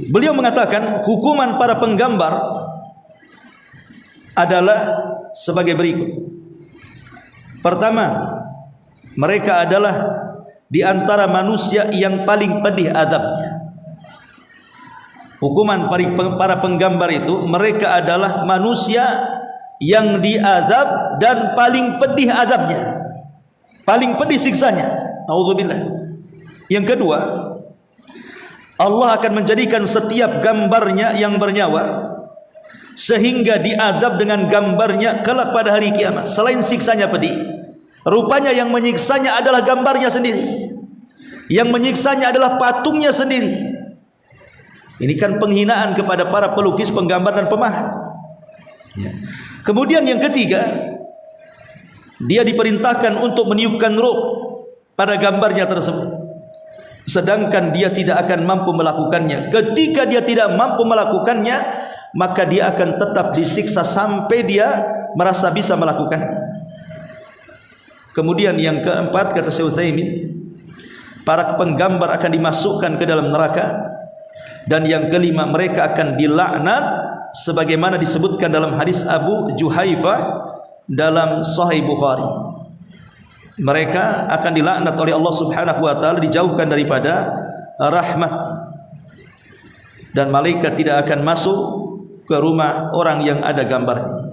Beliau mengatakan hukuman para penggambar adalah sebagai berikut. Pertama, mereka adalah di antara manusia yang paling pedih azabnya. Hukuman para penggambar itu, mereka adalah manusia yang diazab dan paling pedih azabnya, paling pedih siksanya. Auzubillah. Yang kedua, Allah akan menjadikan setiap gambarnya yang bernyawa sehingga diazab dengan gambarnya kelak pada hari kiamat. Selain siksanya pedih, rupanya yang menyiksanya adalah gambarnya sendiri, yang menyiksanya adalah patungnya sendiri. Ini kan penghinaan kepada para pelukis, penggambar dan pemahat. Kemudian yang ketiga, dia diperintahkan untuk meniupkan ruh pada gambarnya tersebut, sedangkan dia tidak akan mampu melakukannya. Ketika dia tidak mampu melakukannya, maka dia akan tetap disiksa sampai dia merasa bisa melakukannya. Kemudian yang keempat, kata Syekh Utsaimin, para penggambar akan dimasukkan ke dalam neraka. Dan yang kelima, mereka akan dilaknat sebagaimana disebutkan dalam hadis Abu Juhaifah dalam Sahih Bukhari. Mereka akan dilaknat oleh Allah Subhanahu wa taala, dijauhkan daripada rahmat, dan malaikat tidak akan masuk ke rumah orang yang ada gambarnya.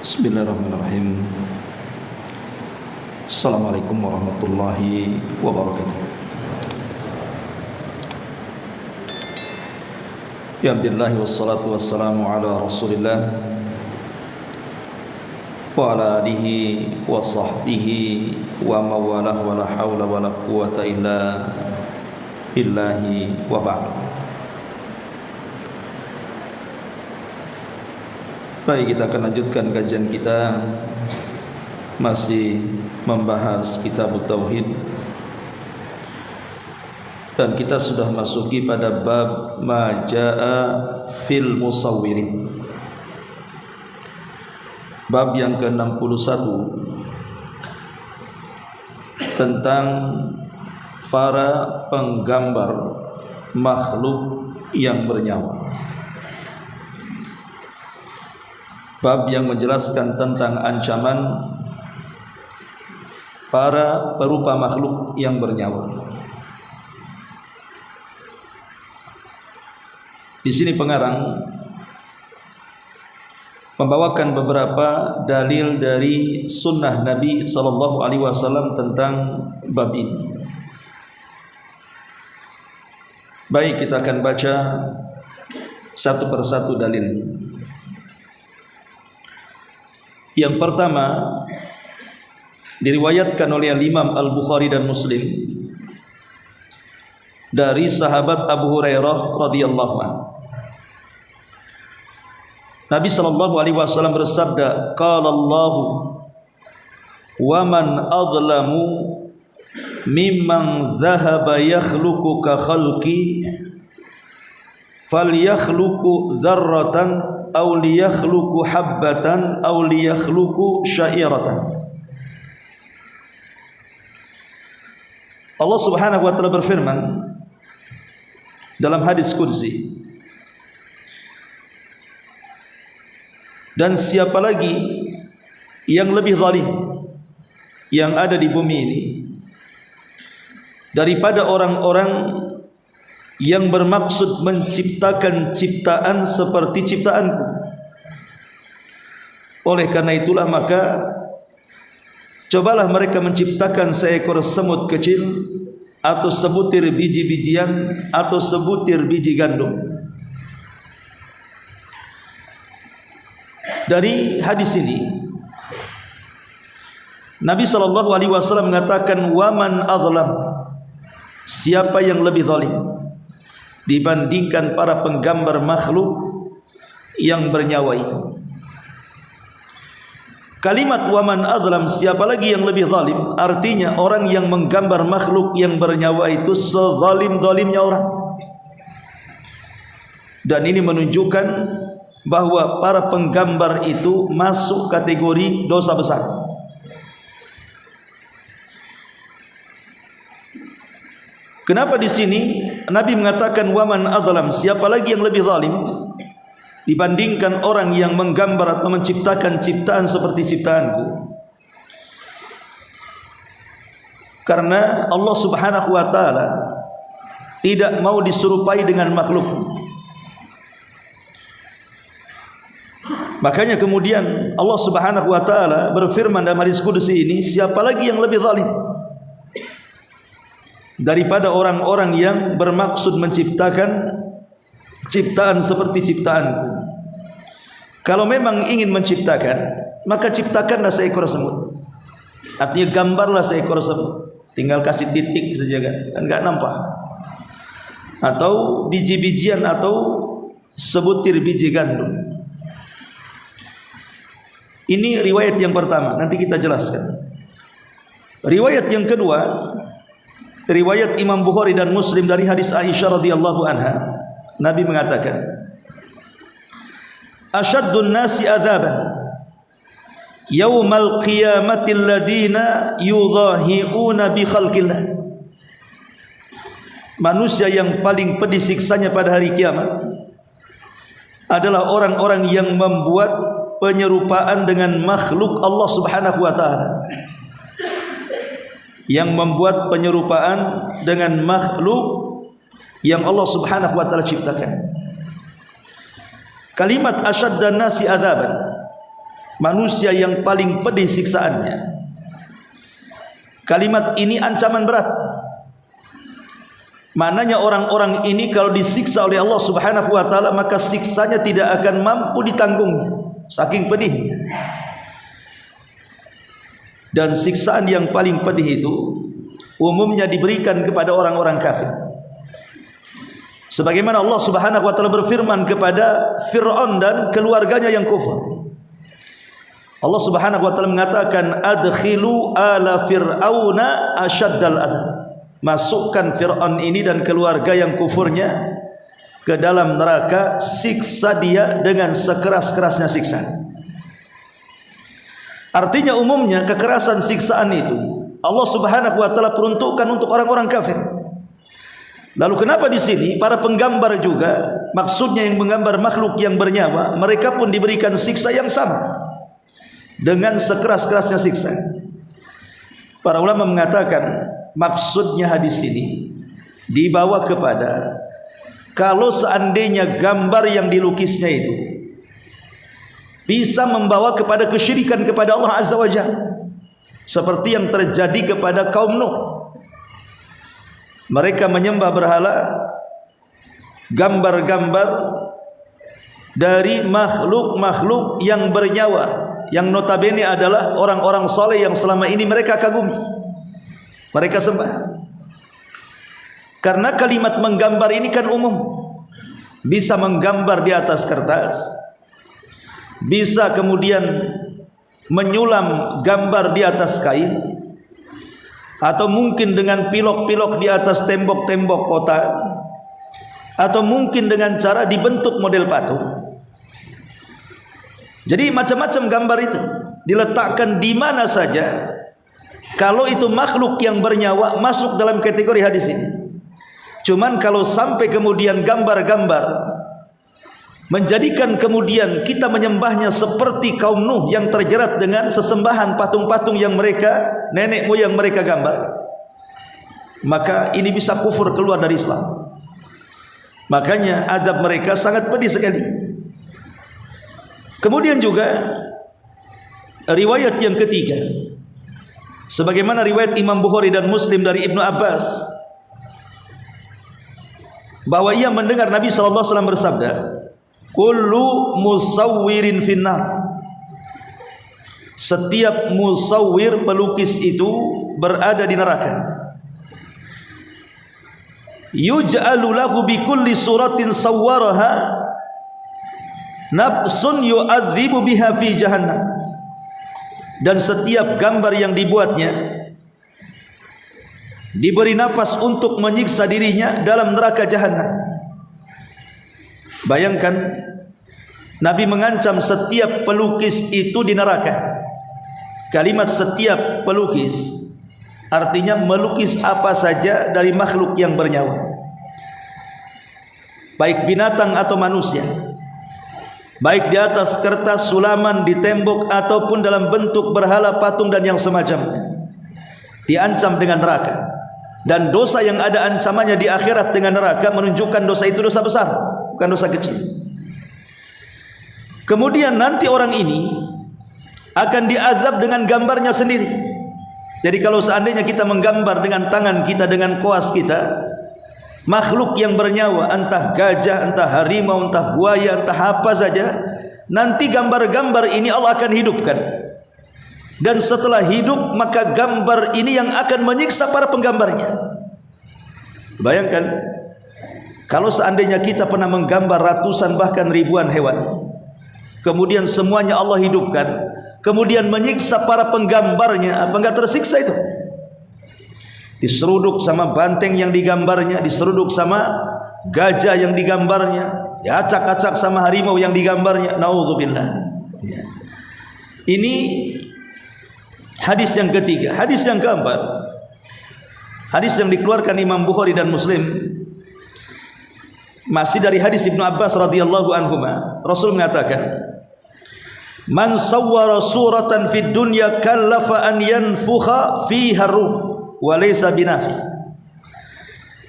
Bismillahirrahmanirrahim. Assalamualaikum warahmatullahi wabarakatuh. Alhamdulillah wassalatu wassalamu ala Rasulillah wa ala alihi wa sahbihi wa mawalah wa la hawla wa la quwata illa billahi wa ba'd. Baik, kita akan lanjutkan kajian kita, masih membahas kitab Tauhid, dan kita sudah masuki pada bab ma jaa fil musawwirin, bab yang ke-61 tentang para penggambar makhluk yang bernyawa. Bab yang menjelaskan tentang ancaman para perupa makhluk yang bernyawa. Di sini pengarang membawakan beberapa dalil dari sunnah Nabi SAW tentang bab ini. Baik, kita akan baca satu persatu dalilnya. Yang pertama, diriwayatkan oleh Imam Al-Bukhari dan Muslim dari sahabat Abu Hurairah radhiyallahu anhu. Nabi sallallahu alaihi wasallam bersabda, qala Allah, wa man adlamu mimman dhahaba yakhluqu ka khalqi falyakhluqu dzarratan aw liyakhluqu habbatan aw liyakhluqu syairatan. Allah Subhanahu wa taala berfirman dalam hadis qudsi, dan siapa lagi yang lebih zalim yang ada di bumi ini daripada orang-orang yang bermaksud menciptakan ciptaan seperti ciptaanku. Oleh karena itulah maka cobalah mereka menciptakan seekor semut kecil, atau sebutir biji-bijian, atau sebutir biji gandum. Dari hadis ini Nabi SAW mengatakan, waman adlam, siapa yang lebih zalim dibandingkan para penggambar makhluk yang bernyawa itu. Kalimat waman azlam, siapa lagi yang lebih zalim, artinya orang yang menggambar makhluk yang bernyawa itu sezalim-zalimnya orang. Dan ini menunjukkan bahwa para penggambar itu masuk kategori dosa besar. Kenapa di sini Nabi mengatakan waman azlam, siapa lagi yang lebih zalim dibandingkan orang yang menggambar atau menciptakan ciptaan seperti ciptaanku? Karena Allah Subhanahu wa taala tidak mau diserupai dengan makhluk. Makanya kemudian Allah Subhanahu wa taala berfirman dalam hadis qudsi ini, siapa lagi yang lebih zalim daripada orang-orang yang bermaksud menciptakan ciptaan seperti ciptaanku. Kalau memang ingin menciptakan, maka ciptakanlah seekor semut. Artinya gambarlah seekor semut, tinggal kasih titik saja kan enggak nampak. Atau biji-bijian atau sebutir biji gandum. Ini riwayat yang pertama, nanti kita jelaskan. Riwayat yang kedua, riwayat Imam Bukhari dan Muslim dari hadis Aisyah radhiyallahu anha. Nabi mengatakan, asyaddun nasi adzaban yaumal qiyamati alladziina yudhahi'una bi khalqillah. Manusia yang paling pedih siksanya pada hari kiamat adalah orang-orang yang membuat penyerupaan dengan makhluk Allah Subhanahu wa taala. Yang membuat penyerupaan dengan makhluk yang Allah Subhanahu wa taala ciptakan. Kalimat asyaddan nasi adzaban, manusia yang paling pedih siksaannya. Kalimat ini ancaman berat. Maknanya orang-orang ini kalau disiksa oleh Allah Subhanahu wa taala, maka siksanya tidak akan mampu ditanggungnya, saking pedihnya. Dan siksaan yang paling pedih itu umumnya diberikan kepada orang-orang kafir. Sebagaimana Allah Subhanahu wa taala berfirman kepada Fir'aun dan keluarganya yang kufur. Allah Subhanahu wa taala mengatakan, adkhilu ala fir'auna asyaddal adzab. Masukkan Fir'aun ini dan keluarga yang kufurnya ke dalam neraka, siksa dia dengan sekeras-kerasnya siksa. Artinya umumnya kekerasan siksaan itu Allah Subhanahu wa taala peruntukkan untuk orang-orang kafir. Lalu kenapa di sini para penggambar juga, maksudnya yang menggambar makhluk yang bernyawa, mereka pun diberikan siksa yang sama dengan sekeras-kerasnya siksa? Para ulama mengatakan maksudnya hadis ini dibawa kepada kalau seandainya gambar yang dilukisnya itu bisa membawa kepada kesyirikan kepada Allah Azza wa Jalla, seperti yang terjadi kepada kaum Nuh. Mereka menyembah berhala, gambar-gambar dari makhluk-makhluk yang bernyawa, yang notabene adalah orang-orang saleh yang selama ini mereka kagumi, mereka sembah. Karena kalimat menggambar ini kan umum, bisa menggambar di atas kertas, bisa kemudian menyulam gambar di atas kain, atau mungkin dengan pilok-pilok di atas tembok-tembok kota, atau mungkin dengan cara dibentuk model patung. Jadi macam-macam gambar itu diletakkan di mana saja. Kalau itu makhluk yang bernyawa masuk dalam kategori hadis ini. Cuman kalau sampai kemudian gambar-gambar menjadikan kemudian kita menyembahnya seperti kaum Nuh yang terjerat dengan sesembahan patung-patung yang mereka, nenek moyang mereka gambar, maka ini bisa kufur, keluar dari Islam. Makanya azab mereka sangat pedih sekali. Kemudian juga riwayat yang ketiga, sebagaimana riwayat Imam Bukhari dan Muslim dari Ibnu Abbas, bahwa ia mendengar Nabi SAW bersabda, kullu musawwirin finnar, setiap musawwir, pelukis itu berada di neraka. Yuj'alu lahu bi kulli suratin sawwaraha nafsun yu'adzibu biha fi jahannam. dan setiap gambar yang dibuatnya diberi nafas untuk menyiksa dirinya dalam neraka jahanam. Bayangkan, Nabi mengancam setiap pelukis itu di neraka. Kalimat setiap pelukis artinya melukis apa saja dari makhluk yang bernyawa, baik binatang atau manusia, baik di atas kertas, sulaman, di tembok, ataupun dalam bentuk berhala, patung, dan yang semacamnya. Diancam dengan neraka. Dan dosa yang ada ancamannya di akhirat dengan neraka menunjukkan dosa itu dosa besar, bukan dosa kecil. Kemudian nanti orang ini akan diazab dengan gambarnya sendiri. Jadi kalau seandainya kita menggambar dengan tangan kita, dengan koas kita, makhluk yang bernyawa, entah gajah, entah harimau, entah buaya, entah apa saja, nanti gambar-gambar ini Allah akan hidupkan. Dan setelah hidup, maka gambar ini yang akan menyiksa para penggambarnya. Bayangkan, kalau seandainya kita pernah menggambar ratusan bahkan ribuan hewan, kemudian semuanya Allah hidupkan, kemudian menyiksa para penggambarnya, apa enggak tersiksa itu? Diseruduk sama banteng yang digambarnya, diseruduk sama gajah yang digambarnya, diacak-acak sama harimau yang digambarnya. Naudzubillah. Ini hadis yang ketiga. Hadis yang keempat, hadis yang dikeluarkan Imam Bukhari dan Muslim, masih dari hadis Ibnu Abbas radhiyallahu anhuma. Rasul mengatakan, man sawwara suratan fid dunya kallafa an yanfukha fiha ruh wa laysa binafi.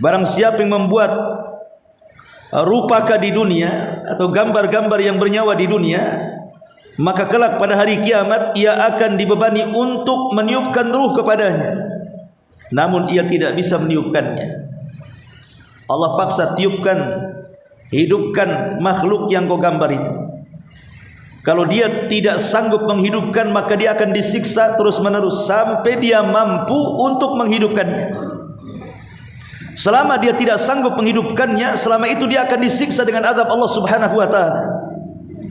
Barang siapa yang membuat rupaka di dunia atau gambar-gambar yang bernyawa di dunia, maka kelak pada hari kiamat ia akan dibebani untuk meniupkan ruh kepadanya, namun ia tidak bisa meniupkannya. Allah paksa tiupkan, hidupkan makhluk yang kau gambar itu. Kalau dia tidak sanggup menghidupkan, maka dia akan disiksa terus menerus sampai dia mampu untuk menghidupkannya. Selama dia tidak sanggup menghidupkannya, selama itu dia akan disiksa dengan azab Allah Subhanahu wa taala.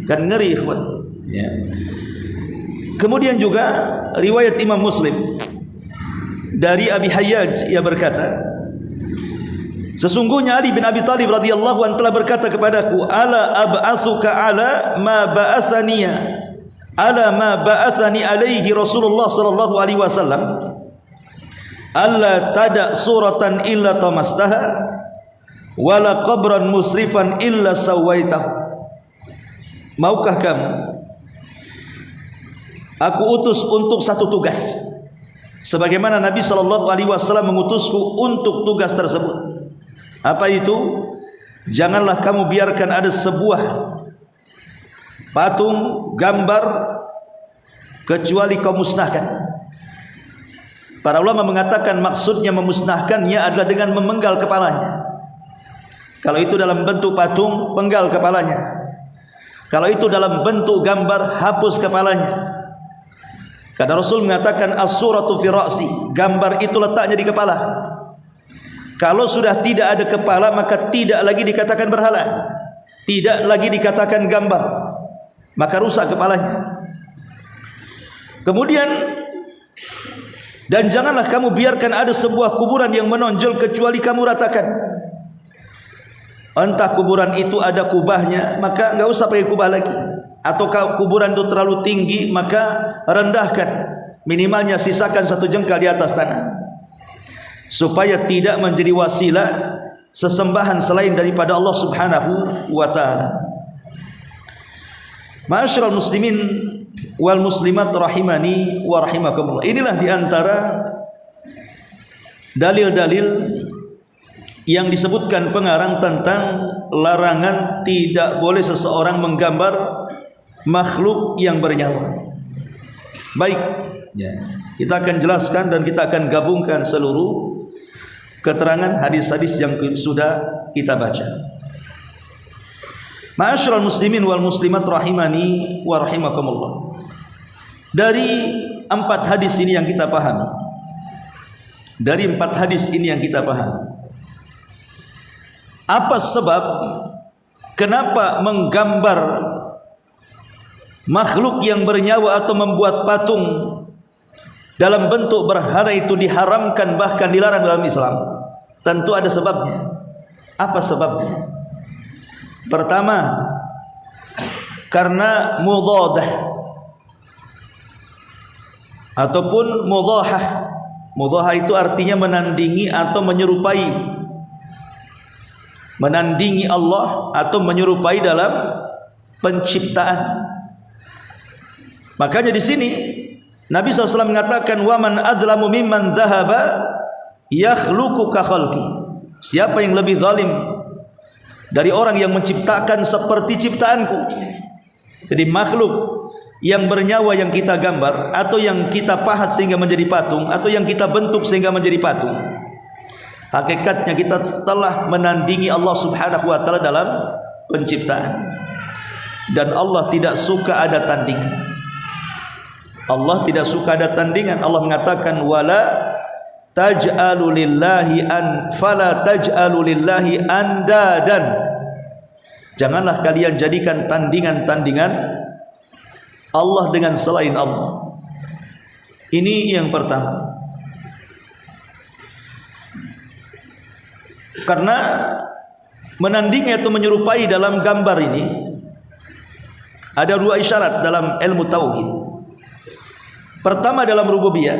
Kan ngeri, ikhwan. Ya. Kemudian juga riwayat Imam Muslim dari Abi Hayyaj, ia berkata, sesungguhnya Ali bin Abi Thalib radhiyallahu anhu telah berkata kepadaku, ala ab'atsuka ala ma ba'athani alaihi Rasulullah sallallahu alaihi wasallam, alla tada suratan illa tamastaha wala qabran musrifan illa sawaitahu. Maukah kamu aku utus untuk satu tugas, sebagaimana Nabi sallallahu alaihi wasallam mengutusku untuk tugas tersebut. Apa itu? Janganlah kamu biarkan ada sebuah patung, gambar, kecuali kau musnahkan. Para ulama mengatakan maksudnya memusnahkannya adalah dengan memenggal kepalanya. Kalau itu dalam bentuk patung, penggal kepalanya. Kalau itu dalam bentuk gambar, hapus kepalanya. Karena Rasul mengatakan as-suratu fi ra'si, gambar itu letaknya di kepala. Kalau sudah tidak ada kepala, maka tidak lagi dikatakan berhala, tidak lagi dikatakan gambar, maka rusak kepalanya. Kemudian, dan janganlah kamu biarkan ada sebuah kuburan yang menonjol kecuali kamu ratakan. Entah kuburan itu ada kubahnya, maka enggak usah pakai kubah lagi. Atau kuburan itu terlalu tinggi, maka rendahkan, minimalnya sisakan satu jengkal di atas tanah, supaya tidak menjadi wasilah sesembahan selain daripada Allah Subhanahu wa taala. Ma'asyiral muslimin wal muslimat rahimani wa rahimakumullah. Inilah diantara dalil-dalil yang disebutkan pengarang tentang larangan tidak boleh seseorang menggambar makhluk yang bernyawa. Baik, ya, kita akan jelaskan dan kita akan gabungkan seluruh keterangan hadis-hadis yang sudah kita baca. Ma'asyiral muslimin wal muslimat rahimani wa rahimakumullah. Dari 4 hadis ini yang kita pahami, dari 4 hadis ini yang kita pahami, apa sebab kenapa menggambar makhluk yang bernyawa atau membuat patung dalam bentuk berhala itu diharamkan, bahkan dilarang dalam Islam, tentu ada sebabnya. Apa sebabnya? Pertama, karena mudhadah ataupun mudhahah. Mudhahah itu artinya menandingi atau menyerupai, menandingi Allah atau menyerupai dalam penciptaan. Makanya di sini Nabi SAW mengatakan, wa man adzlamu mimman dzahaba yakhluqu ka khalqi. Siapa yang lebih zalim dari orang yang menciptakan seperti ciptaanku. Jadi makhluk yang bernyawa yang kita gambar, atau yang kita pahat sehingga menjadi patung, atau yang kita bentuk sehingga menjadi patung, hakikatnya kita telah menandingi Allah Subhanahu wa taala dalam penciptaan. Dan Allah tidak suka ada tandingan. Allah tidak suka ada tandingan. Allah mengatakan, wala taj'alu lillahi fala taj'alu lillahi andadan. Janganlah kalian jadikan tandingan-tandingan Allah dengan selain Allah. Ini yang pertama. Karena menandingi atau menyerupai dalam gambar ini ada dua isyarat dalam ilmu tauhid. Pertama, dalam rububiyah,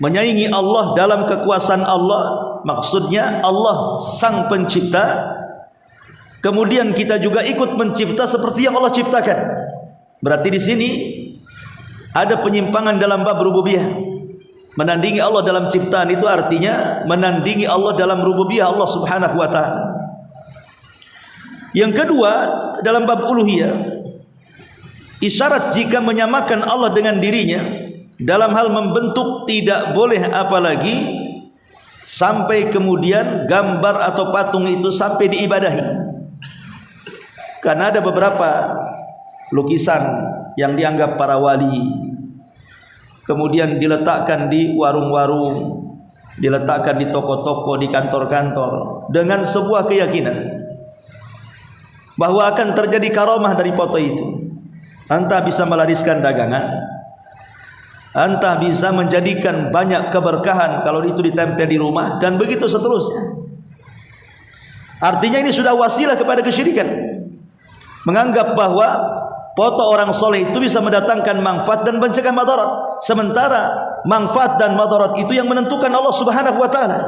menyaingi Allah dalam kekuasaan Allah, maksudnya Allah sang pencipta, kemudian kita juga ikut mencipta seperti yang Allah ciptakan. Berarti di sini ada penyimpangan dalam bab rububiyah. Menandingi Allah dalam ciptaan itu artinya menandingi Allah dalam rububiyah Allah Subhanahu wa taala. Yang kedua, dalam bab uluhiyah, isyarat jika menyamakan Allah dengan dirinya dalam hal membentuk tidak boleh, apalagi sampai kemudian gambar atau patung itu sampai diibadahi. Karena ada beberapa lukisan yang dianggap para wali, kemudian diletakkan di warung-warung, diletakkan di toko-toko, di kantor-kantor, dengan sebuah keyakinan bahwa akan terjadi karamah dari foto itu. Entah bisa melariskan dagangan, entah bisa menjadikan banyak keberkahan kalau itu ditempel di rumah, dan begitu seterusnya. Artinya ini sudah wasilah kepada kesyirikan, menganggap bahwa foto orang soleh itu bisa mendatangkan manfaat dan mencegah madarat, sementara manfaat dan madarat itu yang menentukan Allah Subhanahu wa taala.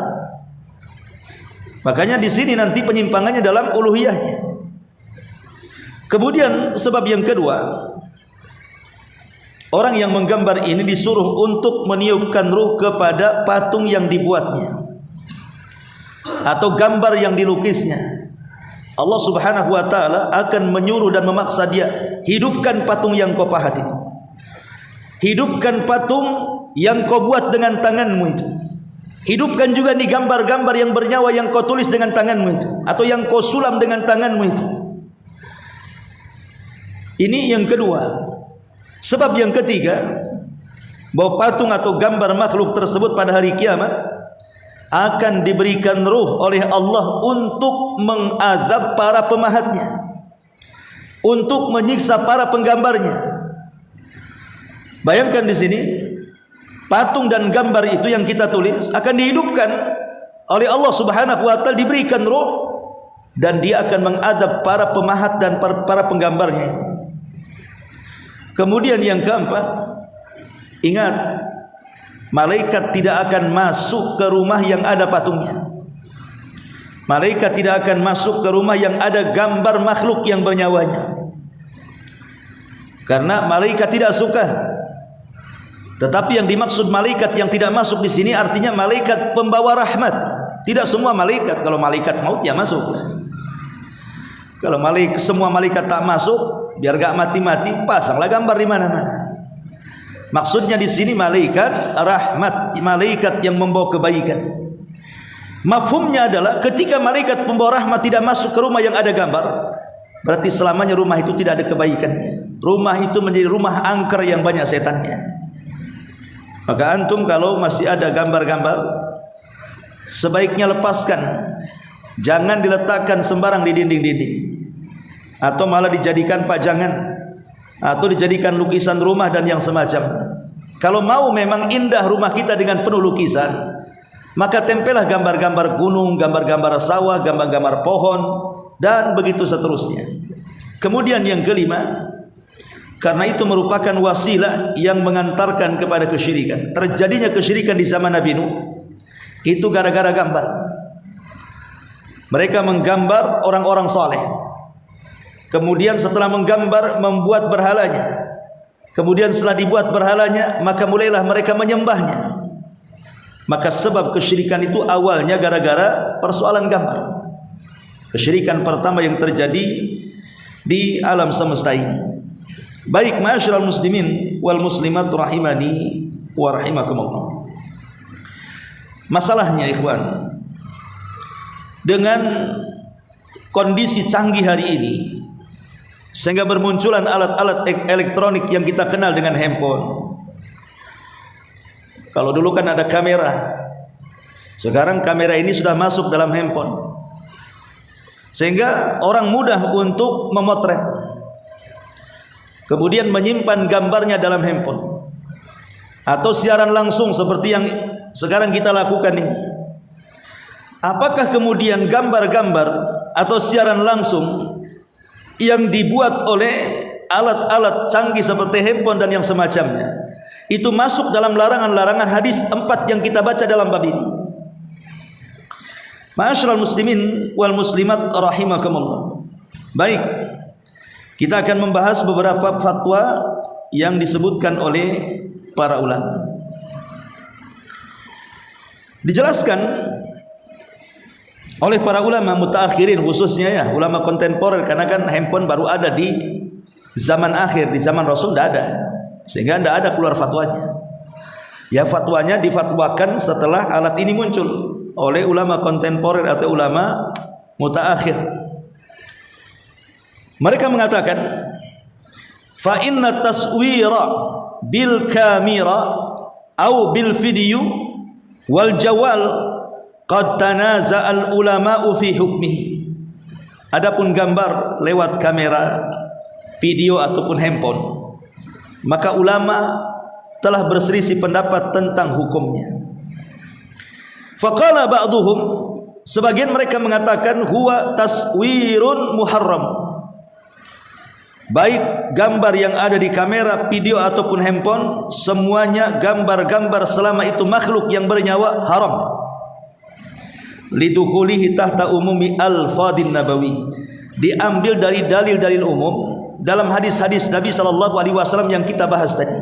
Makanya di sini nanti penyimpangannya dalam uluhiyahnya. Kemudian sebab yang kedua, orang yang menggambar ini disuruh untuk meniupkan ruh kepada patung yang dibuatnya atau gambar yang dilukisnya. Allah Subhanahu wa taala akan menyuruh dan memaksa dia, hidupkan patung yang kau pahat itu, hidupkan patung yang kau buat dengan tanganmu itu, hidupkan juga nih gambar-gambar yang bernyawa yang kau tulis dengan tanganmu itu, atau yang kau sulam dengan tanganmu itu. Ini yang kedua. Sebab yang ketiga, bahwa patung atau gambar makhluk tersebut pada hari kiamat akan diberikan ruh oleh Allah untuk mengazab para pemahatnya, untuk menyiksa para penggambarnya. Bayangkan di sini, patung dan gambar itu yang kita tulis akan dihidupkan oleh Allah Subhanahu wa taala, diberikan ruh, dan dia akan mengazab para pemahat dan para penggambarnya itu. Kemudian yang keempat, ingat, malaikat tidak akan masuk ke rumah yang ada patungnya. Malaikat tidak akan masuk ke rumah yang ada gambar makhluk yang bernyawanya, karena malaikat tidak suka. Tetapi yang dimaksud malaikat yang tidak masuk di sini artinya malaikat pembawa rahmat. Tidak semua malaikat. Kalau malaikat maut ya masuk. Kalau semua malaikat tak masuk, biar gak mati-mati, pasanglah gambar di mana-mana. Maksudnya di sini malaikat rahmat, malaikat yang membawa kebaikan. Mafhumnya adalah ketika malaikat pembawa rahmat tidak masuk ke rumah yang ada gambar, berarti selamanya rumah itu tidak ada kebaikannya. Rumah itu menjadi rumah angker yang banyak setannya. Maka antum kalau masih ada gambar-gambar, sebaiknya lepaskan. Jangan diletakkan sembarang di dinding-dinding, atau malah dijadikan pajangan, atau dijadikan lukisan rumah dan yang semacamnya. Kalau mau memang indah rumah kita dengan penuh lukisan, maka tempellah gambar-gambar gunung, gambar-gambar sawah, gambar-gambar pohon, dan begitu seterusnya. Kemudian yang kelima, karena itu merupakan wasilah yang mengantarkan kepada kesyirikan. Terjadinya kesyirikan di zaman Nabi Nuh itu gara-gara gambar. Mereka menggambar orang-orang saleh. Kemudian setelah menggambar, membuat berhalanya. Kemudian setelah dibuat berhalanya, maka mulailah mereka menyembahnya. Maka sebab kesyirikan itu awalnya gara-gara persoalan gambar. Kesyirikan pertama yang terjadi di alam semesta ini. Baik, ma'asyiral muslimin wal muslimat rahimani wa rahimakumullah. Masalahnya ikhwan, dengan kondisi canggih hari ini, sehingga bermunculan alat-alat elektronik yang kita kenal dengan handphone. Kalau dulu kan ada kamera, sekarang kamera ini sudah masuk dalam handphone, sehingga orang mudah untuk memotret, kemudian menyimpan gambarnya dalam handphone, atau siaran langsung seperti yang sekarang kita lakukan ini. Apakah kemudian gambar-gambar atau siaran langsung yang dibuat oleh alat-alat canggih seperti handphone dan yang semacamnya itu masuk dalam larangan-larangan hadis 4 yang kita baca dalam bab ini? Ma'asyiral muslimin wal muslimat rahimakumullah. Baik, kita akan membahas beberapa fatwa yang disebutkan oleh para ulama. Dijelaskan oleh para ulama mutaakhirin, khususnya ya ulama kontemporer, karena kan handphone baru ada di zaman akhir, di zaman Rasul tidak ada, sehingga tidak ada keluar fatwanya. Ya, fatwanya difatwakan setelah alat ini muncul oleh ulama kontemporer atau ulama mutaakhir. Mereka mengatakan, fa inna taswira bil kamera au bil video wal jawal qad tanaza'al ulama'u fi hukmihi. Adapun gambar lewat kamera, video ataupun handphone, maka ulama telah berselisih pendapat tentang hukumnya. Faqala ba'dhum, sebagian mereka mengatakan huwa taswirun muharram. Baik gambar yang ada di kamera, video ataupun handphone, semuanya gambar-gambar selama itu makhluk yang bernyawa haram. Lidukhulihi tahta umumi al-fadin nabawi, diambil dari dalil-dalil umum dalam hadis-hadis Nabi SAW yang kita bahas tadi.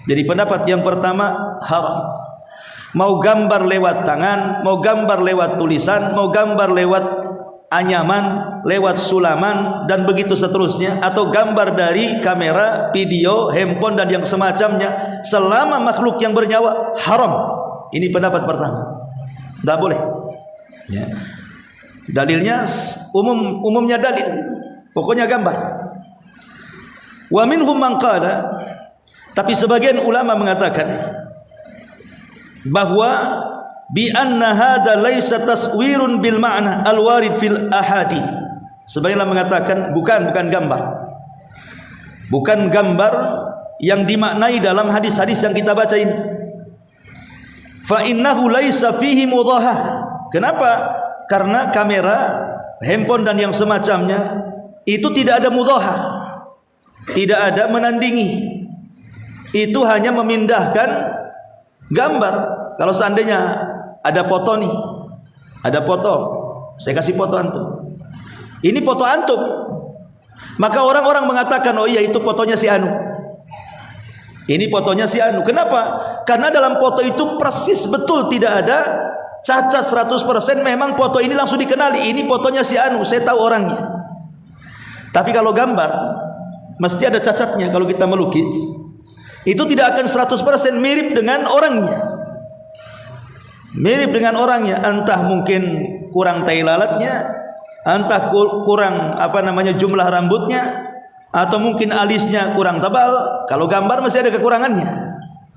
Jadi pendapat yang pertama haram. Mau gambar lewat tangan, mau gambar lewat tulisan, mau gambar lewat anyaman, lewat sulaman, dan begitu seterusnya, atau gambar dari kamera, video, handphone dan yang semacamnya, selama makhluk yang bernyawa haram. Ini pendapat pertama. Tidak boleh ya. Dalilnya umumnya dalil, pokoknya gambar. Wa minhum man qala, tapi sebagian ulama mengatakan bahwa bi anna hadza laisa taswirun bil ma'na al warid fil ahadits. Sebagian ulama mengatakan bukan gambar, bukan gambar yang dimaknai dalam hadis-hadis yang kita baca ini. Fa innahu laisa fihi mudahah. Kenapa? Karena kamera, handphone dan yang semacamnya itu tidak ada mudahah, tidak ada menandingi. Itu hanya memindahkan gambar. Kalau seandainya ada foto nih, ada foto, saya kasih foto antum, ini foto antum, maka orang-orang mengatakan, oh iya itu fotonya si Anu, ini fotonya si Anu. Kenapa? Karena dalam foto itu persis betul, tidak ada cacat 100%. Memang foto ini langsung dikenali, ini fotonya si Anu, saya tahu orangnya. Tapi kalau gambar mesti ada cacatnya. Kalau kita melukis itu tidak akan 100% mirip dengan orangnya. Mirip dengan orangnya, entah mungkin kurang tai lalatnya, entah kurang jumlah rambutnya, atau mungkin alisnya kurang tebal. Kalau gambar masih ada kekurangannya,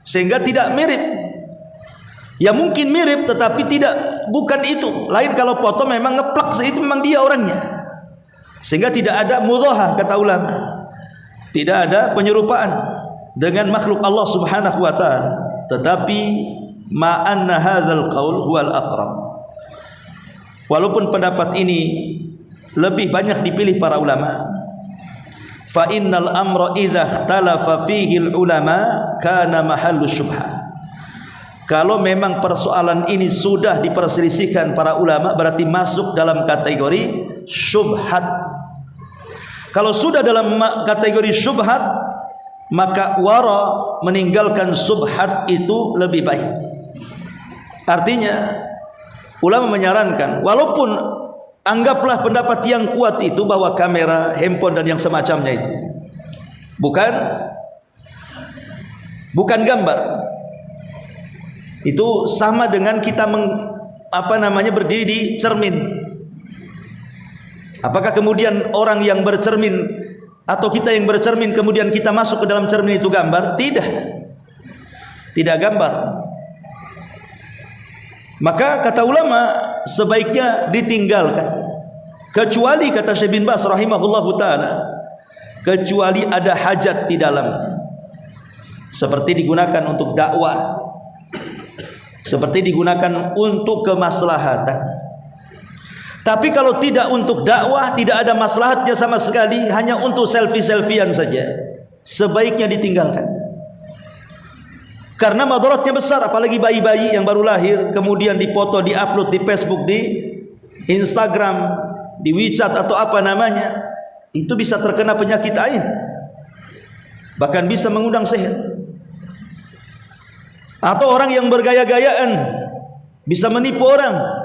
sehingga tidak mirip. Ya mungkin mirip tetapi bukan itu. Lain kalau foto memang ngeplak, itu memang dia orangnya, sehingga tidak ada mudhahah, kata ulama, tidak ada penyerupaan. dengan makhluk Allah Subhanahu wa taala, tetapi ma anna hadzal qaul huwal aqrab. Walaupun pendapat ini lebih banyak dipilih para ulama, fa innal amra idza ikhtalafa fihi al ulama kana mahallu syubhah. Kalau memang persoalan ini sudah diperselisihkan para ulama, berarti masuk dalam kategori syubhat. Kalau sudah dalam kategori syubhat, maka wara meninggalkan syubhat itu lebih baik. Artinya ulama menyarankan, walaupun anggaplah pendapat yang kuat itu bahwa kamera, handphone dan yang semacamnya itu bukan gambar. Itu sama dengan kita berdiri di cermin. Apakah kemudian orang yang bercermin atau kita yang bercermin kemudian kita masuk ke dalam cermin itu gambar? Tidak. Tidak gambar. Maka kata ulama sebaiknya ditinggalkan. Kecuali kata Syekh bin Baz rahimahullahu taala, kecuali ada hajat di dalamnya. Seperti digunakan untuk dakwah, seperti digunakan untuk kemaslahatan. Tapi kalau tidak untuk dakwah, tidak ada maslahatnya sama sekali, hanya untuk selfie-selfian saja, sebaiknya ditinggalkan. Karena madaratnya besar, apalagi bayi-bayi yang baru lahir kemudian dipoto, diupload di Facebook, di Instagram, di WeChat atau apa namanya, itu bisa terkena penyakit ain, bahkan bisa mengundang sihir. Atau orang yang bergaya-gayaan bisa menipu orang.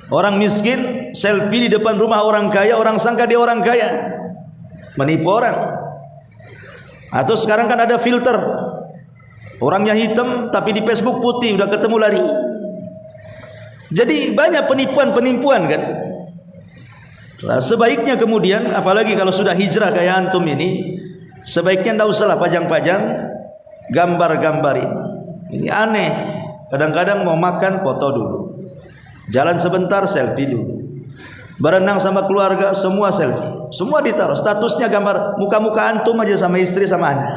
Orang miskin selfie di depan rumah orang kaya, orang sangka dia orang kaya, menipu orang. Atau sekarang kan ada filter, orangnya hitam tapi di Facebook putih, udah ketemu lari. Jadi banyak penipuan-penipuan kan. Nah, sebaiknya kemudian, apalagi kalau sudah hijrah kayak antum ini, sebaiknya tidak usahlah pajang-pajang gambar-gambar ini. Ini aneh. Kadang-kadang mau makan foto dulu, jalan sebentar selfie dulu, berenang sama keluarga semua selfie, semua ditaruh, statusnya gambar muka-muka antum aja sama istri sama anak.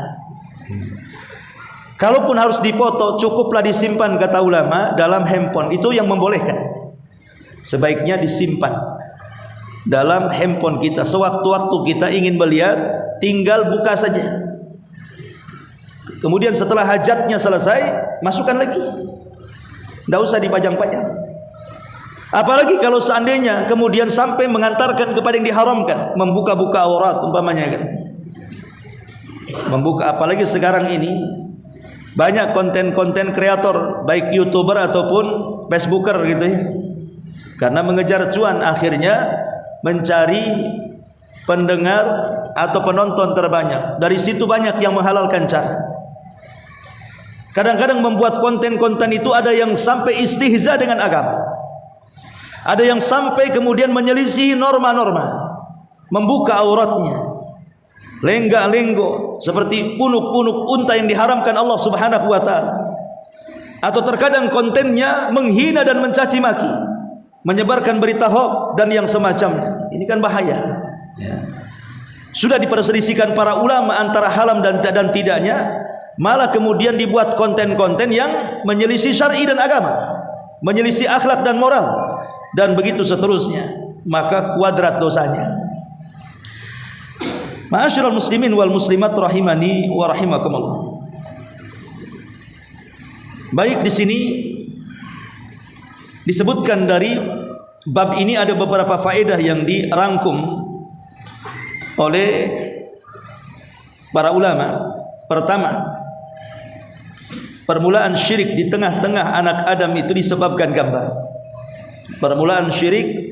Kalaupun harus dipoto, cukuplah disimpan kata ulama dalam handphone. Itu yang membolehkan. Sebaiknya disimpan dalam handphone kita. Sewaktu-waktu kita ingin melihat, tinggal buka saja. Kemudian setelah hajatnya selesai, masukkan lagi. Tidak usah dipajang-pajang. Apalagi kalau seandainya kemudian sampai mengantarkan kepada yang diharamkan, membuka-buka aurat umpamanya kan. Membuka, apalagi sekarang ini banyak konten-konten kreator, baik YouTuber ataupun Facebooker gitu ya. Karena mengejar cuan, akhirnya mencari pendengar atau penonton terbanyak. Dari situ banyak yang menghalalkan cara. Kadang-kadang membuat konten-konten itu ada yang sampai istihza dengan agama, ada yang sampai kemudian menyelisihi norma-norma, membuka auratnya, lenggak-lenggo seperti punuk-punuk unta yang diharamkan Allah Subhanahu wa taala. Atau terkadang kontennya menghina dan mencaci maki, menyebarkan berita hoax dan yang semacamnya. Ini kan bahaya ya. Sudah diperselisihkan para ulama antara haram dan tidaknya, malah kemudian dibuat konten-konten yang menyelisih syar'i dan agama, menyelisih akhlak dan moral, dan begitu seterusnya. Maka kuadrat dosanya. Ma'asyiral muslimin wal muslimat rahimani wa rahimakumullah. Baik, di sini disebutkan dari bab ini ada beberapa faedah yang dirangkum oleh para ulama. Pertama, permulaan syirik di tengah-tengah anak Adam itu disebabkan gambar. Permulaan syirik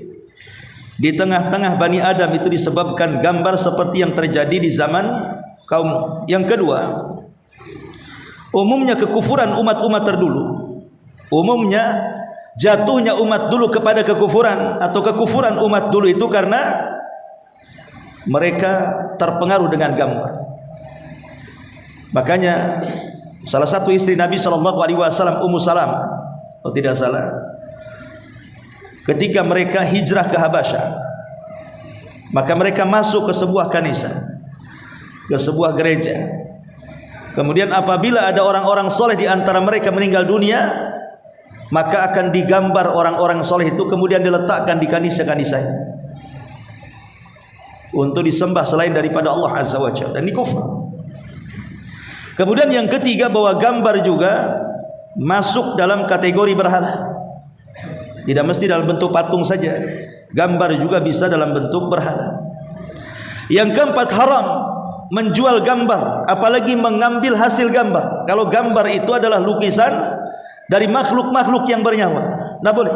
di tengah-tengah Bani Adam itu disebabkan gambar seperti yang terjadi di zaman kaum. Yang kedua, umumnya kekufuran umat-umat terdulu, umumnya jatuhnya umat dulu kepada kekufuran atau kekufuran umat dulu itu karena mereka terpengaruh dengan gambar. Makanya salah satu istri Nabi SAW, Ummu Salamah, kalau tidak salah, ketika mereka hijrah ke Habasyah, maka mereka masuk ke sebuah kanisa, ke sebuah gereja. Kemudian apabila ada orang-orang soleh di antara mereka meninggal dunia, maka akan digambar orang-orang soleh itu kemudian diletakkan di kanisa-kanisanya untuk disembah selain daripada Allah Azza wa Jalla, dan ini kufur. Kemudian yang ketiga, bahwa gambar juga masuk dalam kategori berhala. Tidak mesti dalam bentuk patung saja, gambar juga bisa dalam bentuk berhala. Yang keempat, haram menjual gambar, apalagi mengambil hasil gambar. Kalau gambar itu adalah lukisan dari makhluk-makhluk yang bernyawa, nah boleh.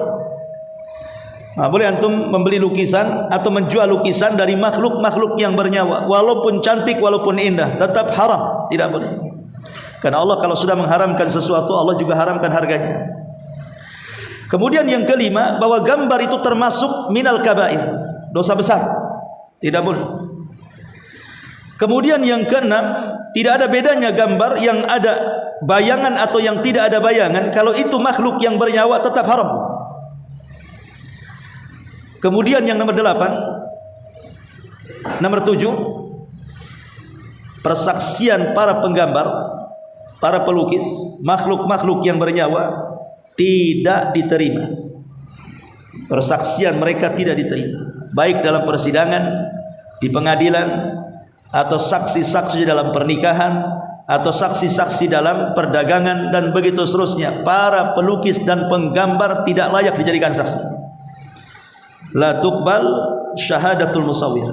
Nah, boleh antum membeli lukisan atau menjual lukisan dari makhluk-makhluk yang bernyawa, walaupun cantik, walaupun indah, tetap haram, tidak boleh. Karena Allah kalau sudah mengharamkan sesuatu, Allah juga haramkan harganya. Kemudian yang kelima, bahwa gambar itu termasuk minal kabair, dosa besar, tidak boleh. Kemudian yang keenam, tidak ada bedanya gambar yang ada bayangan atau yang tidak ada bayangan, kalau itu makhluk yang bernyawa tetap haram. Kemudian yang nomor 8, nomor 7, persaksian para penggambar, para pelukis, makhluk-makhluk yang bernyawa tidak diterima. Persaksian mereka tidak diterima, baik dalam persidangan, di pengadilan, atau saksi-saksi dalam pernikahan, atau saksi-saksi dalam perdagangan, dan begitu seterusnya. Para pelukis dan penggambar tidak layak dijadikan saksi. La tuqbal syahadatul musawwir.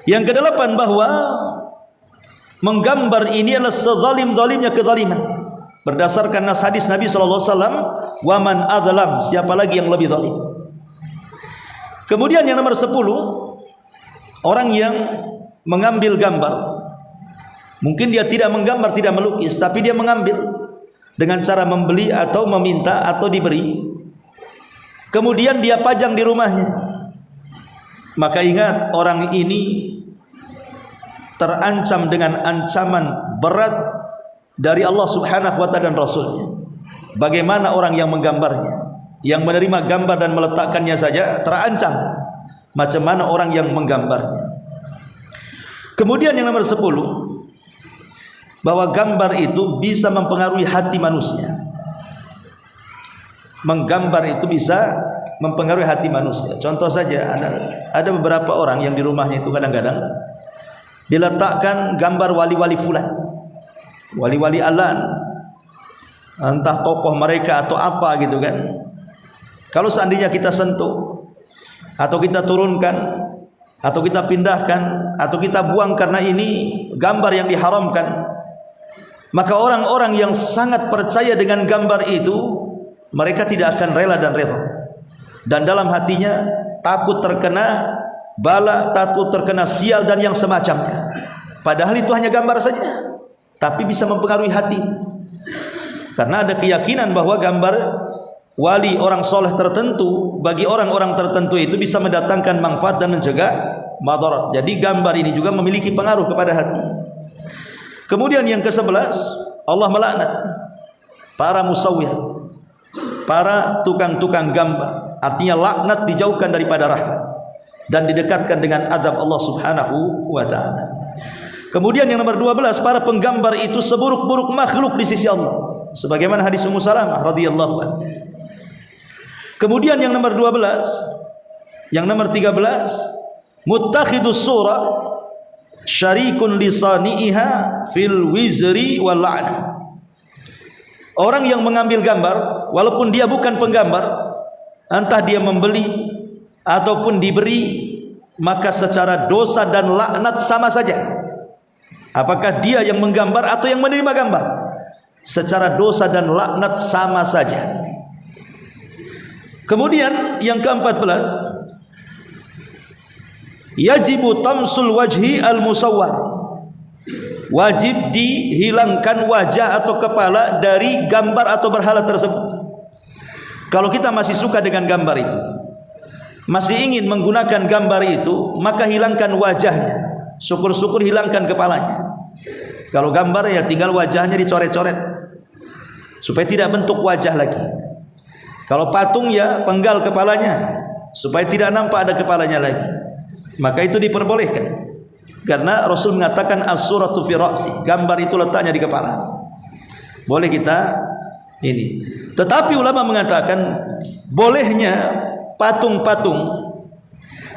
Yang kedelapan, bahwa menggambar ini adalah sezalim-zalimnya kezaliman, berdasarkan nas hadis Nabi SAW, wa man adzlam, siapa lagi yang lebih zalim. Kemudian yang nomor 10, orang yang mengambil gambar, mungkin dia tidak menggambar, tidak melukis, tapi dia mengambil dengan cara membeli atau meminta atau diberi, kemudian dia pajang di rumahnya. Maka ingat, orang ini terancam dengan ancaman berat dari Allah Subhanahu wa ta'ala dan Rasulnya. Bagaimana orang yang menggambarnya, yang menerima gambar dan meletakkannya saja terancam, macam mana orang yang menggambarnya. Kemudian yang nomor 10, bahwa gambar itu bisa mempengaruhi hati manusia. Menggambar itu bisa mempengaruhi hati manusia. Contoh saja, ada beberapa orang yang di rumahnya itu kadang-kadang diletakkan gambar wali-wali fulan, wali-wali alan, entah tokoh mereka atau apa gitu kan. Kalau seandainya kita sentuh, atau kita turunkan, atau kita pindahkan, atau kita buang karena ini gambar yang diharamkan, maka orang-orang yang sangat percaya dengan gambar itu, mereka tidak akan rela dan redha, dan dalam hatinya takut terkena bala, takut terkena sial dan yang semacamnya. Padahal itu hanya gambar saja, tapi bisa mempengaruhi hati, karena ada keyakinan bahwa gambar wali orang soleh tertentu bagi orang-orang tertentu itu bisa mendatangkan manfaat dan mencegah madarat. Jadi gambar ini juga memiliki pengaruh kepada hati. Kemudian yang ke-11, Allah melaknat para musawwir, para tukang-tukang gambar. Artinya laknat dijauhkan daripada rahmat dan didekatkan dengan azab Allah Subhanahu wa ta'ala. Kemudian yang nomor 12, para penggambar itu seburuk-buruk makhluk di sisi Allah, sebagaimana hadis Ummu Salamah radhiyallahu anha. Kemudian yang nomor 12, yang nomor 13, muttakhidus surah syarikun lisani'iha fil wizri wal la'nah. Orang yang mengambil gambar, walaupun dia bukan penggambar, entah dia membeli ataupun diberi, maka secara dosa dan laknat sama saja. Apakah dia yang menggambar atau yang menerima gambar, secara dosa dan laknat sama saja. Kemudian yang ke-14, yajibu tamsul wajhi al-musawwar, wajib dihilangkan wajah atau kepala dari gambar atau berhala tersebut. Kalau kita masih suka dengan gambar itu, masih ingin menggunakan gambar itu, maka hilangkan wajahnya. Syukur-syukur hilangkan kepalanya. Kalau gambar ya tinggal wajahnya dicoret-coret supaya tidak bentuk wajah lagi. Kalau patung ya penggal kepalanya supaya tidak nampak ada kepalanya lagi. Maka itu diperbolehkan. Karena Rasul mengatakan as-suratu fi ra'si, gambar itu letaknya di kepala. Boleh kita ini. Tetapi ulama mengatakan bolehnya patung-patung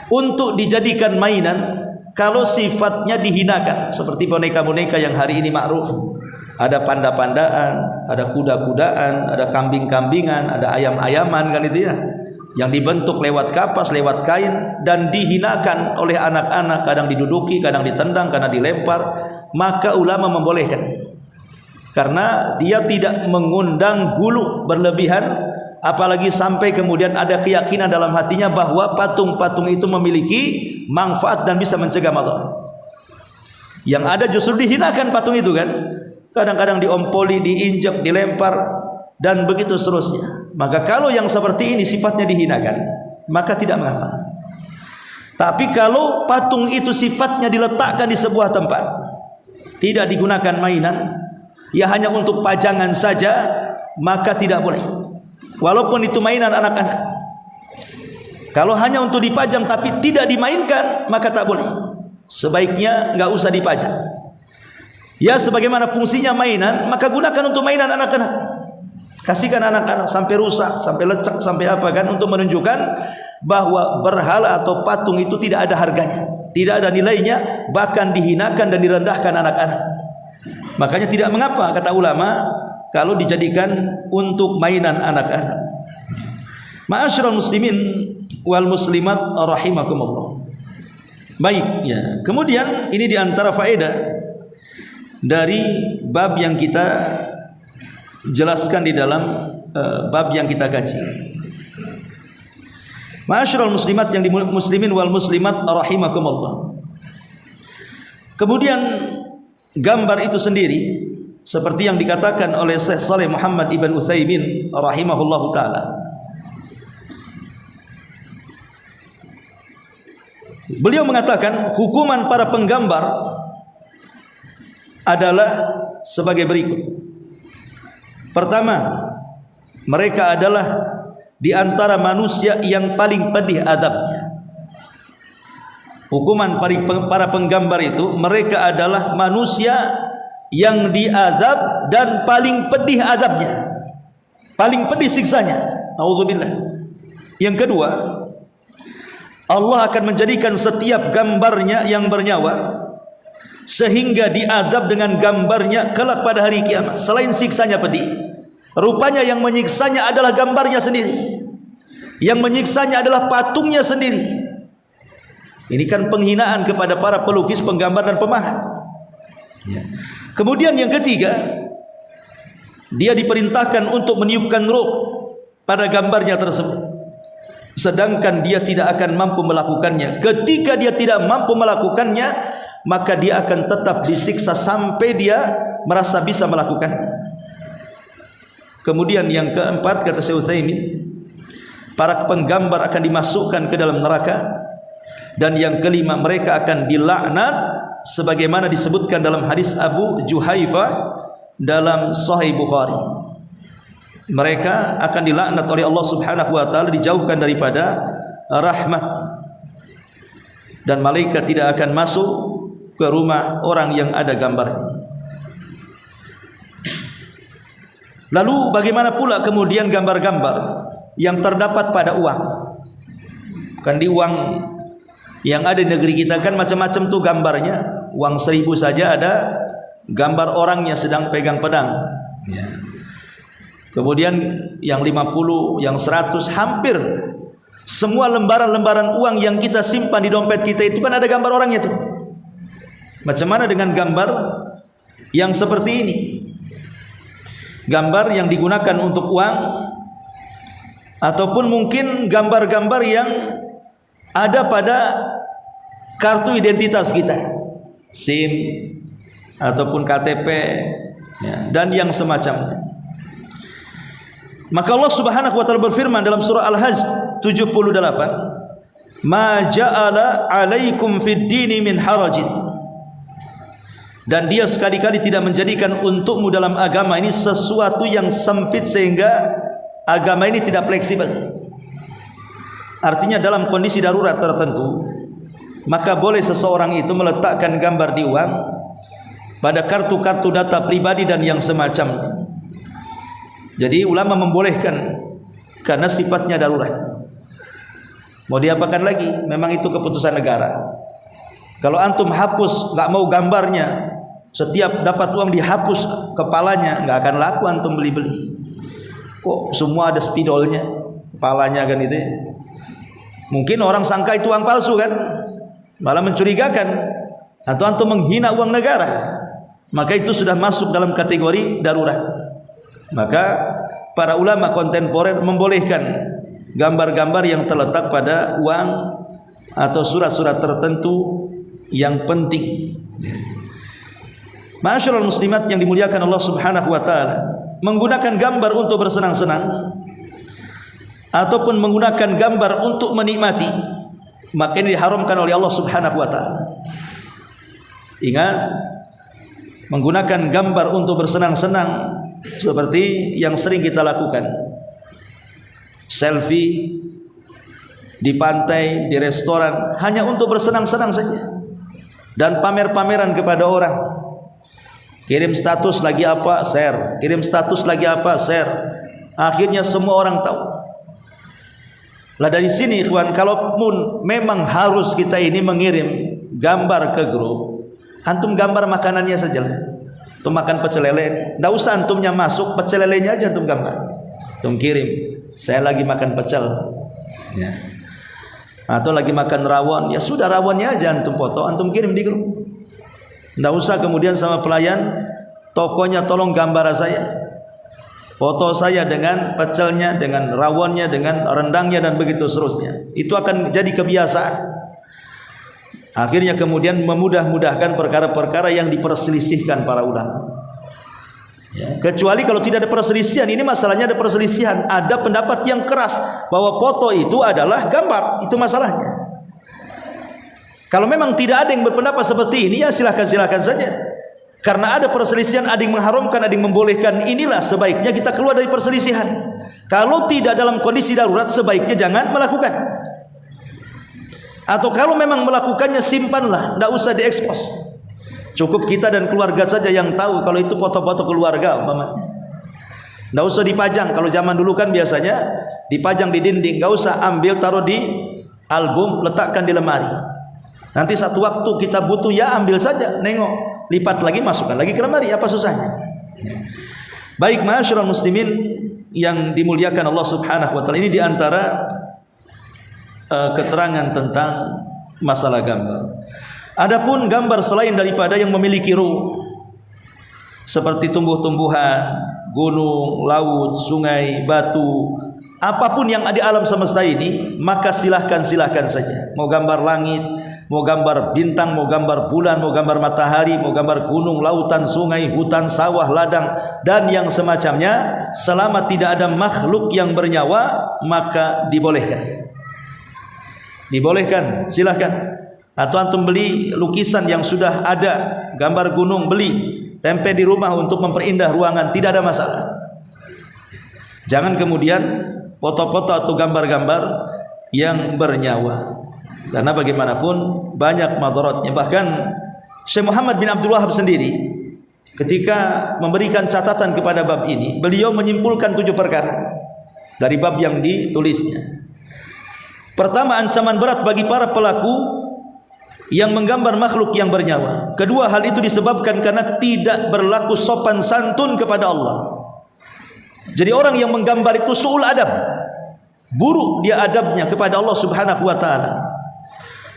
untuk dijadikan mainan kalau sifatnya dihinakan, seperti boneka-boneka yang hari ini ma'ruf. Ada panda-pandaan, ada kuda-kudaan, ada kambing-kambingan, ada ayam-ayaman, kan itu ya, yang dibentuk lewat kapas, lewat kain, dan dihinakan oleh anak-anak, kadang diduduki, kadang ditendang, kadang dilempar. Maka ulama membolehkan, karena dia tidak mengundang gulu berlebihan, apalagi sampai kemudian ada keyakinan dalam hatinya bahwa patung-patung itu memiliki manfaat dan bisa mencegah madarat. Yang ada justru dihinakan patung itu kan, kadang-kadang diompoli, diinjak, dilempar, dan begitu seterusnya. Maka kalau yang seperti ini sifatnya dihinakan, maka tidak mengapa. Tapi kalau patung itu sifatnya diletakkan di sebuah tempat, tidak digunakan mainan, ya hanya untuk pajangan saja, maka tidak boleh. Walaupun itu mainan anak-anak. Kalau hanya untuk dipajang tapi tidak dimainkan, maka tak boleh. Sebaiknya nggak usah dipajang. Ya sebagaimana fungsinya mainan, maka gunakan untuk mainan anak-anak. Kasihkan anak-anak sampai rusak, sampai lecek, sampai apa kan, untuk menunjukkan bahwa berhala atau patung itu tidak ada harganya, tidak ada nilainya, bahkan dihinakan dan direndahkan anak-anak. Makanya tidak mengapa, kata ulama, kalau dijadikan untuk mainan anak-anak. Ma'asyiral muslimin wal muslimat rahimakumullah. Baik ya. Kemudian ini diantara faedah dari bab yang kita jelaskan di dalam bab yang kita kaji. Ma'asyiral muslimat yang muslimin wal muslimat rahimakumullah. Kemudian gambar itu sendiri seperti yang dikatakan oleh Syekh Shalih Muhammad Ibn Utsaimin rahimahullahu taala. Beliau mengatakan hukuman para penggambar adalah sebagai berikut. Pertama, mereka adalah di antara manusia yang paling pedih azabnya. Hukuman para penggambar itu, mereka adalah manusia yang diazab dan paling pedih azabnya, paling pedih siksanya. Nauzubillah. Yang kedua, Allah akan menjadikan setiap gambarnya yang bernyawa sehingga diazab dengan gambarnya kelak pada hari kiamat. Selain siksanya pedih, rupanya yang menyiksanya adalah gambarnya sendiri, yang menyiksanya adalah patungnya sendiri. Ini kan penghinaan kepada para pelukis, penggambar dan pemahat ya. Kemudian yang ketiga, dia diperintahkan untuk meniupkan ruh pada gambarnya tersebut, sedangkan dia tidak akan mampu melakukannya. Ketika dia tidak mampu melakukannya, maka dia akan tetap disiksa sampai dia merasa bisa melakukannya. Kemudian yang keempat, kata Syekh Utsaimin, para penggambar akan dimasukkan ke dalam neraka. Dan yang kelima, mereka akan dilaknat sebagaimana disebutkan dalam hadis Abu Juhaifah dalam Sahih Bukhari. Mereka akan dilaknat oleh Allah Subhanahu wa taala, dijauhkan daripada rahmat, dan malaikat tidak akan masuk ke rumah orang yang ada gambarnya. Lalu bagaimana pula kemudian gambar-gambar yang terdapat pada uang? Kan di uang yang ada di negeri kita kan macam-macam tuh gambarnya. Uang 1000 saja ada gambar orangnya sedang pegang pedang ya. Kemudian yang 50, yang 100, hampir semua lembaran-lembaran uang yang kita simpan di dompet kita itu kan ada gambar orangnya tuh. Macam mana dengan gambar yang seperti ini? Gambar yang digunakan untuk uang, ataupun mungkin gambar-gambar yang ada pada kartu identitas kita, SIM ataupun KTP ya, dan yang semacamnya. Maka Allah Subhanahu wa taala berfirman dalam surah Al-Hajj 78, "Ma ja'ala 'alaikum fid dini min harajin." Dan dia sekali-kali tidak menjadikan untukmu dalam agama ini sesuatu yang sempit sehingga agama ini tidak fleksibel. Artinya dalam kondisi darurat tertentu, maka boleh seseorang itu meletakkan gambar di uang pada kartu-kartu data pribadi dan yang semacamnya. Jadi ulama membolehkan karena sifatnya darurat. Mau diapakan lagi? Memang itu keputusan negara. Kalau antum hapus, nggak mau gambarnya, setiap dapat uang dihapus kepalanya, nggak akan laku antum beli-beli. Kok semua ada spidolnya, kepalanya kan itu ya. Mungkin orang sangka itu uang palsu kan, malah mencurigakan. Atau antum menghina uang negara, maka itu sudah masuk dalam kategori darurat. Maka para ulama kontemporer membolehkan gambar-gambar yang terletak pada uang atau surat-surat tertentu yang penting. Ma'asyiral muslimat yang dimuliakan Allah Subhanahu wa taala, menggunakan gambar untuk bersenang-senang ataupun menggunakan gambar untuk menikmati, maka ini diharamkan oleh Allah Subhanahu wa taala. Ingat, menggunakan gambar untuk bersenang-senang seperti yang sering kita lakukan, selfie di pantai, di restoran, hanya untuk bersenang-senang saja dan pamer-pameran kepada orang. Kirim status lagi apa, share. Kirim status lagi apa, share. Akhirnya semua orang tahu. Lah dari sini ikhwan, kalaupun memang harus kita ini mengirim gambar ke grup, antum gambar makanannya saja lah. Antum makan pecel lele, enggak usah antumnya masuk, pecel lelenya aja antum gambar. Antum kirim, saya lagi makan pecel. Ya. Atau lagi makan rawon, ya sudah rawonnya aja antum foto, antum kirim di grup. Enggak usah kemudian sama pelayan tokonya tolong gambar saya. Foto saya dengan pecelnya, dengan rawonnya, dengan rendangnya dan begitu seterusnya. Itu akan jadi kebiasaan. Akhirnya kemudian memudah-mudahkan perkara-perkara yang diperselisihkan para ulama. Ya, kecuali kalau tidak ada perselisihan, ini masalahnya ada perselisihan, ada pendapat yang keras bahwa foto itu adalah gambar, itu masalahnya. Kalau memang tidak ada yang berpendapat seperti ini, ya silahkan saja. Karena ada perselisihan, ada yang mengharamkan, ada yang membolehkan. Inilah sebaiknya kita keluar dari perselisihan. Kalau tidak dalam kondisi darurat, sebaiknya jangan melakukan. Atau kalau memang melakukannya, simpanlah, tidak usah diekspos. Cukup kita dan keluarga saja yang tahu kalau itu foto-foto keluarga umpamanya. Tidak usah dipajang. Kalau zaman dulu kan biasanya dipajang di dinding, nggak usah, ambil taruh di album, letakkan di lemari. Nanti satu waktu kita butuh, ya ambil saja, nengok, lipat lagi, masukkan lagi ke lemari, apa susahnya? Baik, ma'asyiral muslimin yang dimuliakan Allah Subhanahu wa taala, ini diantara keterangan tentang masalah gambar. Adapun gambar selain daripada yang memiliki ruh, seperti tumbuh-tumbuhan, gunung, laut, sungai, batu, apapun yang ada di alam semesta ini, maka silahkan saja. Mau gambar langit, mau gambar bintang, mau gambar bulan, mau gambar matahari, mau gambar gunung, lautan, sungai, hutan, sawah, ladang, dan yang semacamnya, selama tidak ada makhluk yang bernyawa, maka dibolehkan. Dibolehkan, silahkan. Atau antum beli lukisan yang sudah ada, gambar gunung, beli, tempel di rumah untuk memperindah ruangan, tidak ada masalah. Jangan kemudian foto-foto atau gambar-gambar yang bernyawa, karena bagaimanapun banyak madaratnya. Bahkan Syekh Muhammad bin Abdul Wahab sendiri ketika memberikan catatan kepada bab ini, beliau menyimpulkan 7 perkara dari bab yang ditulisnya. Pertama, ancaman berat bagi para pelaku yang menggambar makhluk yang bernyawa. Kedua, hal itu disebabkan karena tidak berlaku sopan santun kepada Allah. Jadi orang yang menggambar itu su'ul adab, buruk dia adabnya kepada Allah Subhanahu wa taala.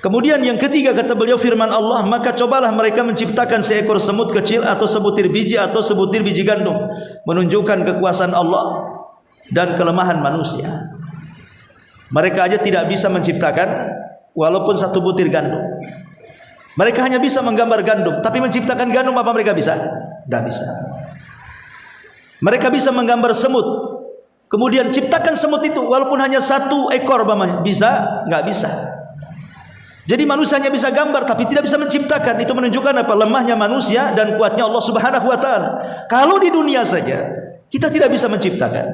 Kemudian yang ketiga, kata beliau, firman Allah, maka cobalah mereka menciptakan seekor semut kecil atau sebutir biji atau sebutir biji gandum, menunjukkan kekuasaan Allah dan kelemahan manusia. Mereka aja tidak bisa menciptakan walaupun satu butir gandum. Mereka hanya bisa menggambar gandum, tapi menciptakan gandum apa mereka bisa? Tidak bisa. Mereka bisa menggambar semut, kemudian ciptakan semut itu walaupun hanya 1 ekor, bisa? Nggak bisa. Jadi manusia hanya bisa gambar tapi tidak bisa menciptakan. Itu menunjukkan apa? Lemahnya manusia dan kuatnya Allah Subhanahu wa taala. Kalau di dunia saja kita tidak bisa menciptakan,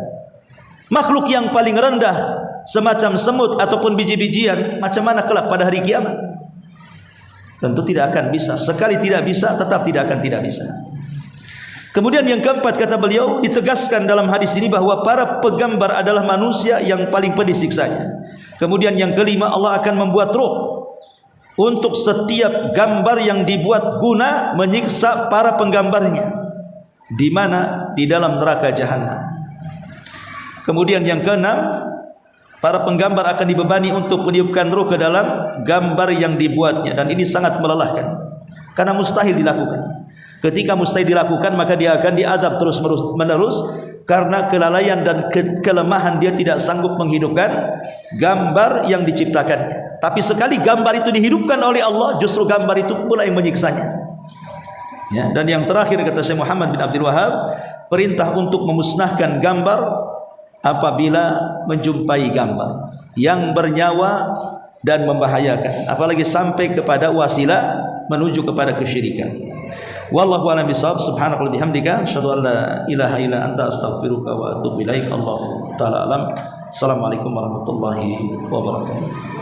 makhluk yang paling rendah semacam semut ataupun biji-bijian, macam mana kelak pada hari kiamat? Tentu tidak akan bisa. Sekali tidak bisa, tetap tidak akan tidak bisa. Kemudian yang keempat, kata beliau, ditegaskan dalam hadis ini bahwa para penggambar adalah manusia yang paling pedih siksanya. Kemudian yang kelima, Allah akan membuat roh untuk setiap gambar yang dibuat guna menyiksa para penggambarnya. Di mana? Di dalam neraka jahanam. Kemudian yang keenam, para penggambar akan dibebani untuk meniupkan roh ke dalam gambar yang dibuatnya, dan ini sangat melelahkan karena mustahil dilakukan. Ketika mustahil dilakukan, maka dia akan diazab terus menerus karena kelalaian dan kelemahan dia tidak sanggup menghidupkan gambar yang diciptakannya. Tapi sekali gambar itu dihidupkan oleh Allah, justru gambar itu pula yang menyiksanya. Ya, dan yang terakhir, kata Syekh Muhammad bin Abdul Wahab, perintah untuk memusnahkan gambar apabila menjumpai gambar yang bernyawa dan membahayakan, apalagi sampai kepada wasilah menuju kepada kesyirikan. Wallahu a'lam bishawab. Subhanakallahumma bihamdika asyhadu an la ilaha illa anta astaghfiruka wa atubu ilaik. Allahu ta'ala alam. Assalamualaikum warahmatullahi wabarakatuh.